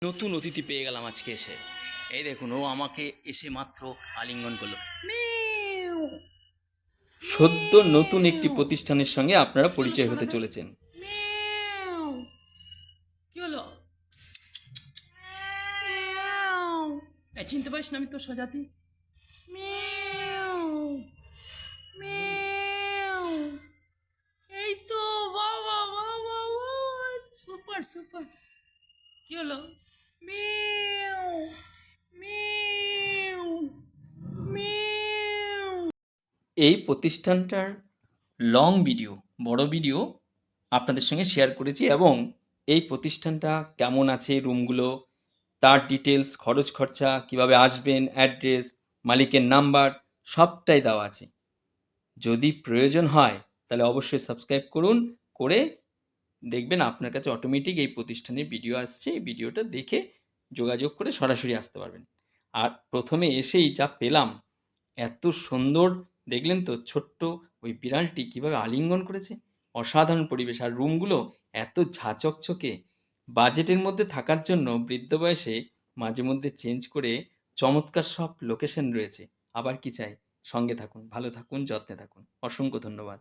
নতুন অতিথি পেয়ে গেলাম আজকে এসে। এই দেখুন, ও আমাকে এসে মাত্র আলিঙ্গন করলো। মিউ, সদ্য নতুন একটি মিউ। প্রতিষ্ঠানের সঙ্গে আপনারা কি হলো পরিচয় হতে সোনাটা? চলেছেন। মিউ। কি হলো? মিউ। এই চিনতে পারিস না আমি তোর স্বজাতি? Mu, mu. এই তো, বাবা বাবা বাবা, সুপার সুপার। কি হলো? Mu, mu, mu. এই প্রতিষ্ঠানটার লং ভিডিও, বড় ভিডিও আপনাদের সঙ্গে শেয়ার করেছি এবং এই প্রতিষ্ঠানটা কেমন আছে, রুমগুলো, তার ডিটেলস, খরচ খরচা, কিভাবে আসবেন, অ্যাড্রেস, মালিকের নাম্বার সবটাই দেওয়া আছে। যদি প্রয়োজন হয় তাহলে অবশ্যই সাবস্ক্রাইব করুন, করে দেখবেন আপনার কাছে অটোমেটিক এই প্রতিষ্ঠানের ভিডিও আসছে। এই ভিডিওটা দেখে যোগাযোগ করে সরাসরি আসতে পারবেন। আর প্রথমে এসেই যা পেলাম, এত সুন্দর, দেখলেন তো ছোট্ট ওই বিড়ালটি কিভাবে আলিঙ্গন করেছে, অসাধারণ পরিবেশ। আর রুমগুলো এত ঝাঁচকচকে, বাজেটের মধ্যে থাকার জন্য বৃদ্ধ বয়সে মাঝে মধ্যে চেঞ্জ করে চমৎকার সব লোকেশন রয়েছে। আবার কি চাই? সঙ্গে থাকুন, ভালো থাকুন, যত্নে থাকুন। অসংখ্য ধন্যবাদ।